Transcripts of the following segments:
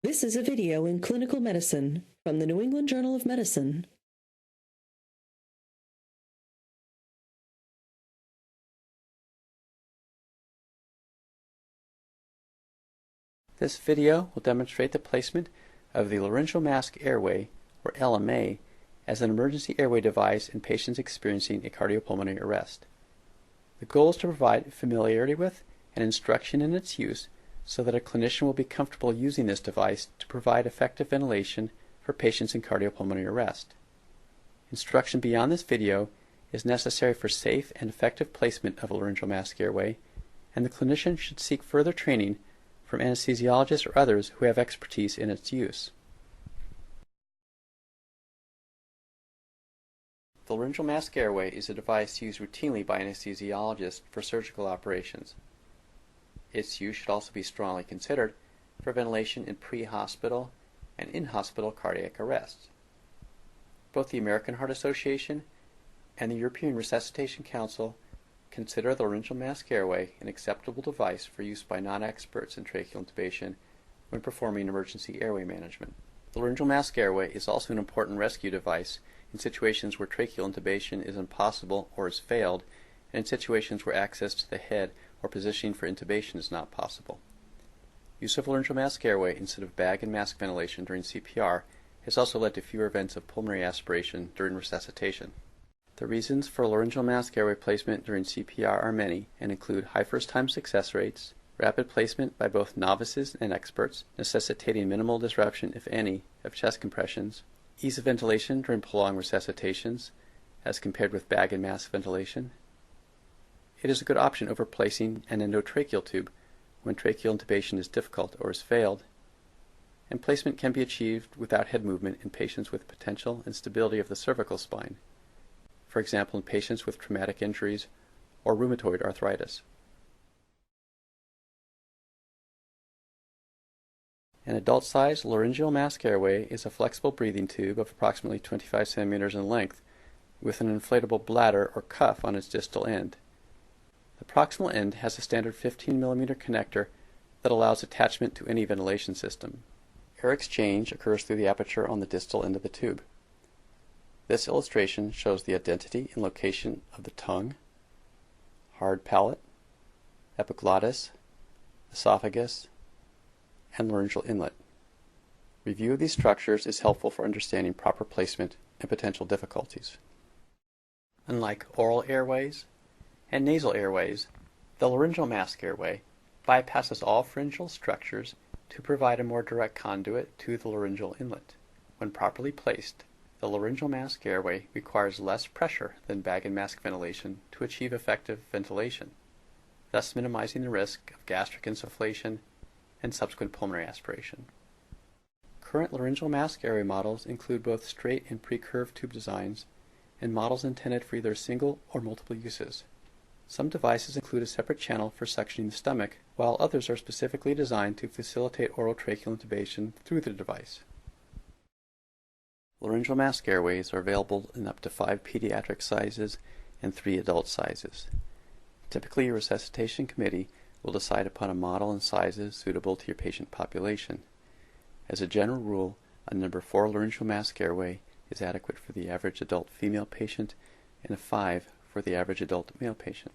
This is a video in clinical medicine from the New England Journal of Medicine. This video will demonstrate the placement of the laryngeal mask airway, or LMA, as an emergency airway device in patients experiencing a cardiopulmonary arrest. The goal is to provide familiarity with and instruction in its use so that a clinician will be comfortable using this device to provide effective ventilation for patients in cardiopulmonary arrest. Instruction beyond this video is necessary for safe and effective placement of a laryngeal mask airway, and the clinician should seek further training from anesthesiologists or others who have expertise in its use. The laryngeal mask airway is a device used routinely by anesthesiologists for surgical operations. Its use should also be strongly considered for ventilation in pre-hospital and in-hospital cardiac arrests. Both the American Heart Association and the European Resuscitation Council consider the laryngeal mask airway an acceptable device for use by non-experts in tracheal intubation when performing emergency airway management. The laryngeal mask airway is also an important rescue device in situations where tracheal intubation is impossible or has failed, and in situations where access to the head or positioning for intubation is not possible. Use of laryngeal mask airway instead of bag and mask ventilation during CPR has also led to fewer events of pulmonary aspiration during resuscitation. The reasons for laryngeal mask airway placement during CPR are many and include high first-time success rates, rapid placement by both novices and experts, necessitating minimal disruption, if any, of chest compressions, ease of ventilation during prolonged resuscitations as compared with bag and mask ventilation. It is a good option over placing an endotracheal tube when tracheal intubation is difficult or has failed, and placement can be achieved without head movement in patients with potential instability of the cervical spine, for example in patients with traumatic injuries or rheumatoid arthritis. An adult-sized laryngeal mask airway is a flexible breathing tube of approximately 25 centimeters in length with an inflatable bladder or cuff on its distal end. The proximal end has a standard 15 millimeter connector that allows attachment to any ventilation system. Air exchange occurs through the aperture on the distal end of the tube. This illustration shows the identity and location of the tongue, hard palate, epiglottis, esophagus, and laryngeal inlet. Review of these structures is helpful for understanding proper placement and potential difficulties. Unlike oral airways and nasal airways, the laryngeal mask airway bypasses all pharyngeal structures to provide a more direct conduit to the laryngeal inlet. When properly placed, the laryngeal mask airway requires less pressure than bag and mask ventilation to achieve effective ventilation, thus minimizing the risk of gastric insufflation and subsequent pulmonary aspiration. Current laryngeal mask airway models include both straight and pre-curved tube designs and models intended for either single or multiple uses. Some devices include a separate channel for suctioning the stomach, while others are specifically designed to facilitate oral tracheal intubation through the device. Laryngeal mask airways are available in up to 5 pediatric sizes and 3 adult sizes. Typically, your resuscitation committee will decide upon a model and sizes suitable to your patient population. As a general rule, a number 4 laryngeal mask airway is adequate for the average adult female patient and a 5 for the average adult male patient.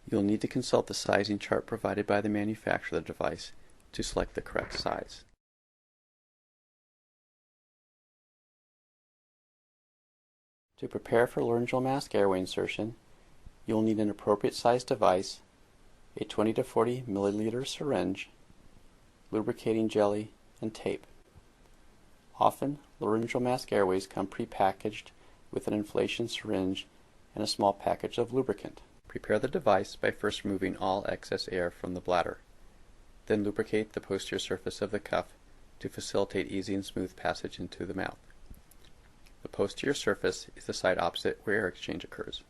You'll need to consult the sizing chart provided by the manufacturer of the device to select the correct size. To prepare for laryngeal mask airway insertion, you'll need an appropriate sized device, a 20 to 40 milliliter syringe, lubricating jelly, and tape. Often, laryngeal mask airways come pre-packaged with an inflation syringe and a small package of lubricant. Prepare the device by first removing all excess air from the bladder. Then lubricate the posterior surface of the cuff to facilitate easy and smooth passage into the mouth. The posterior surface is the side opposite where air exchange occurs.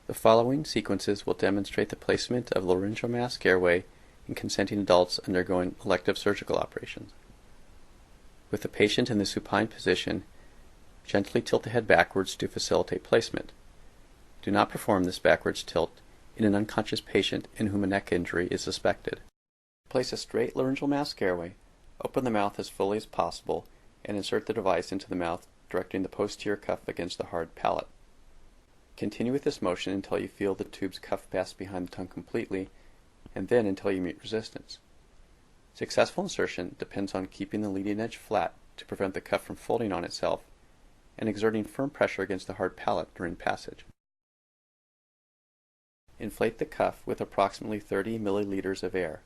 The following sequences will demonstrate the placement of laryngeal mask airway in consenting adults undergoing elective surgical operations. With the patient in the supine position, gently tilt the head backwards to facilitate placement. Do not perform this backwards tilt in an unconscious patient in whom a neck injury is suspected. Place a straight laryngeal mask airway, open the mouth as fully as possible, and insert the device into the mouth, directing the posterior cuff against the hard palate. Continue with this motion until you feel the tube's cuff pass behind the tongue completely, and then until you meet resistance. Successful insertion depends on keeping the leading edge flat to prevent the cuff from folding on itself and exerting firm pressure against the hard palate during passage. Inflate the cuff with approximately 30 milliliters of air.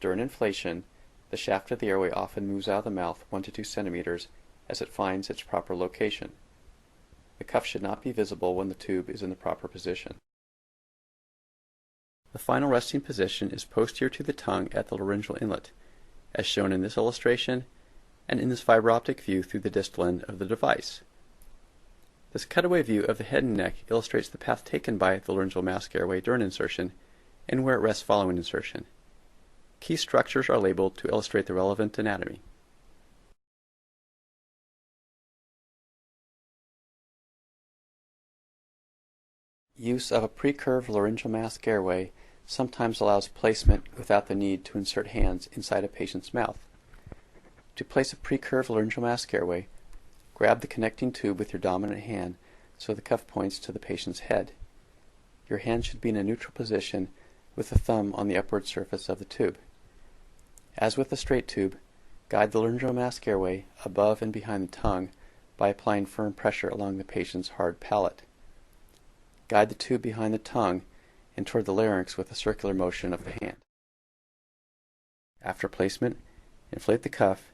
During inflation, the shaft of the airway often moves out of the mouth 1 to 2 centimeters as it finds its proper location. The cuff should not be visible when the tube is in the proper position. The final resting position is posterior to the tongue at the laryngeal inlet, as shown in this illustration and in this fiber optic view through the distal end of the device. This cutaway view of the head and neck illustrates the path taken by the laryngeal mask airway during insertion and where it rests following insertion. Key structures are labeled to illustrate the relevant anatomy. Use of a pre-curved laryngeal mask airway sometimes allows placement without the need to insert hands inside a patient's mouth. To place a pre-curved laryngeal mask airway, grab the connecting tube with your dominant hand so the cuff points to the patient's head. Your hand should be in a neutral position with the thumb on the upward surface of the tube. As with the straight tube, guide the laryngeal mask airway above and behind the tongue by applying firm pressure along the patient's hard palate. Guide the tube behind the tongue and toward the larynx with a circular motion of the hand. After placement, inflate the cuff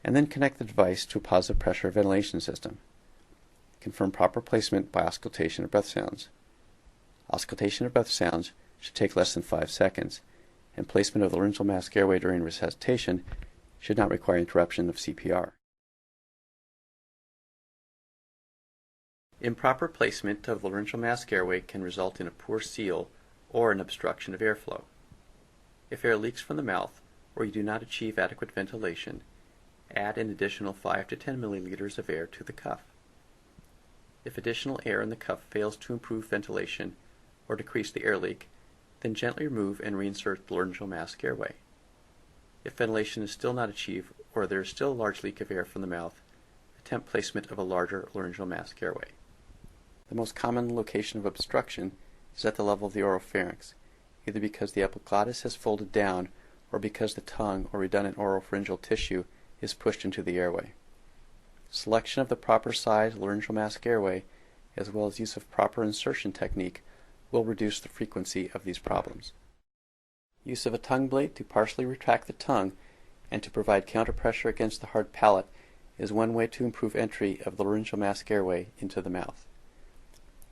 and then connect the device to a positive pressure ventilation system. Confirm proper placement by auscultation of breath sounds. Auscultation of breath sounds should take less than 5 seconds, and placement of the laryngeal mask airway during resuscitation should not require interruption of CPR. Improper placement of the laryngeal mask airway can result in a poor seal or an obstruction of airflow. If air leaks from the mouth or you do not achieve adequate ventilation, add an additional 5 to 10 milliliters of air to the cuff. If additional air in the cuff fails to improve ventilation or decrease the air leak, then gently remove and reinsert the laryngeal mask airway. If ventilation is still not achieved or there is still a large leak of air from the mouth, attempt placement of a larger laryngeal mask airway. The most common location of obstruction is at the level of the oropharynx, either because the epiglottis has folded down or because the tongue or redundant oropharyngeal tissue is pushed into the airway. Selection of the proper size laryngeal mask airway, as well as use of proper insertion technique, will reduce the frequency of these problems. Use of a tongue blade to partially retract the tongue and to provide counterpressure against the hard palate is one way to improve entry of the laryngeal mask airway into the mouth.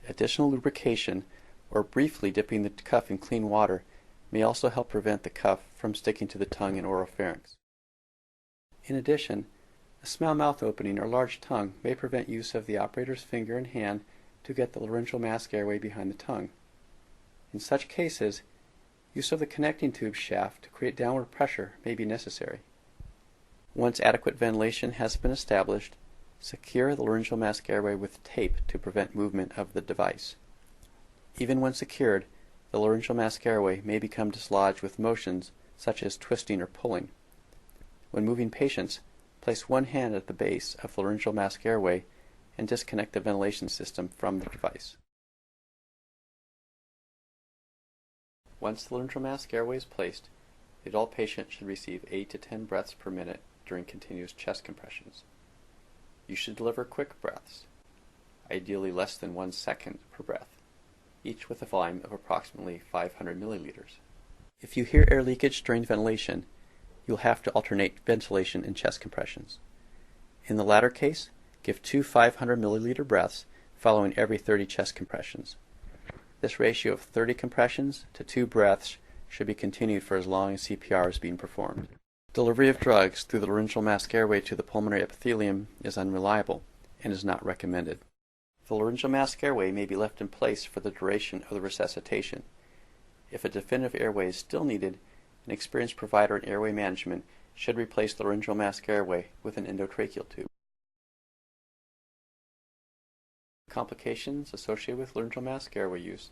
Additional lubrication or briefly dipping the cuff in clean water may also help prevent the cuff from sticking to the tongue and oropharynx. In addition, a small mouth opening or large tongue may prevent use of the operator's finger and hand to get the laryngeal mask airway behind the tongue. In such cases, use of the connecting tube shaft to create downward pressure may be necessary. Once adequate ventilation has been established, secure the laryngeal mask airway with tape to prevent movement of the device. Even when secured, the laryngeal mask airway may become dislodged with motions such as twisting or pulling. When moving patients, place one hand at the base of the laryngeal mask airway and disconnect the ventilation system from the device. Once the laryngeal mask airway is placed, the adult patient should receive 8 to 10 breaths per minute during continuous chest compressions. You should deliver quick breaths, ideally less than 1 second per breath, each with a volume of approximately 500 milliliters. If you hear air leakage during ventilation, you'll have to alternate ventilation and chest compressions. In the latter case, give 2 500 milliliter breaths following every 30 chest compressions. This ratio of 30 compressions to 2 breaths should be continued for as long as CPR is being performed. Delivery of drugs through the laryngeal mask airway to the pulmonary epithelium is unreliable and is not recommended. The laryngeal mask airway may be left in place for the duration of the resuscitation. If a definitive airway is still needed, an experienced provider in airway management should replace the laryngeal mask airway with an endotracheal tube. Complications associated with laryngeal mask airway use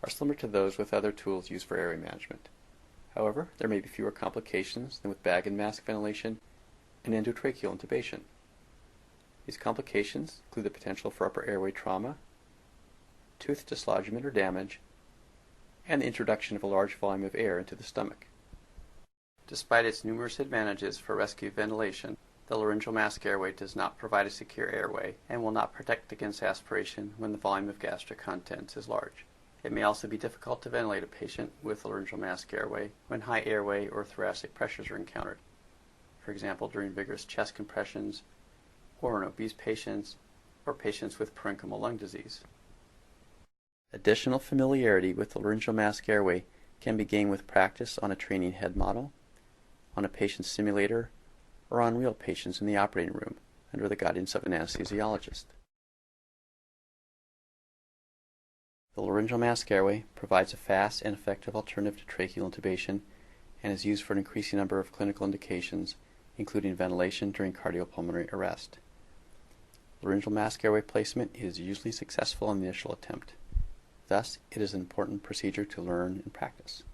are similar to those with other tools used for airway management. However, there may be fewer complications than with bag and mask ventilation and endotracheal intubation. These complications include the potential for upper airway trauma, tooth dislodgement or damage, and the introduction of a large volume of air into the stomach. Despite its numerous advantages for rescue ventilation, the laryngeal mask airway does not provide a secure airway and will not protect against aspiration when the volume of gastric contents is large. It may also be difficult to ventilate a patient with laryngeal mask airway when high airway or thoracic pressures are encountered, for example during vigorous chest compressions, or in obese patients, or patients with parenchymal lung disease. Additional familiarity with the laryngeal mask airway can be gained with practice on a training head model, on a patient simulator, or on real patients in the operating room under the guidance of an anesthesiologist. The laryngeal mask airway provides a fast and effective alternative to tracheal intubation and is used for an increasing number of clinical indications, including ventilation during cardiopulmonary arrest. Laryngeal mask airway placement is usually successful in the initial attempt. Thus, it is an important procedure to learn and practice.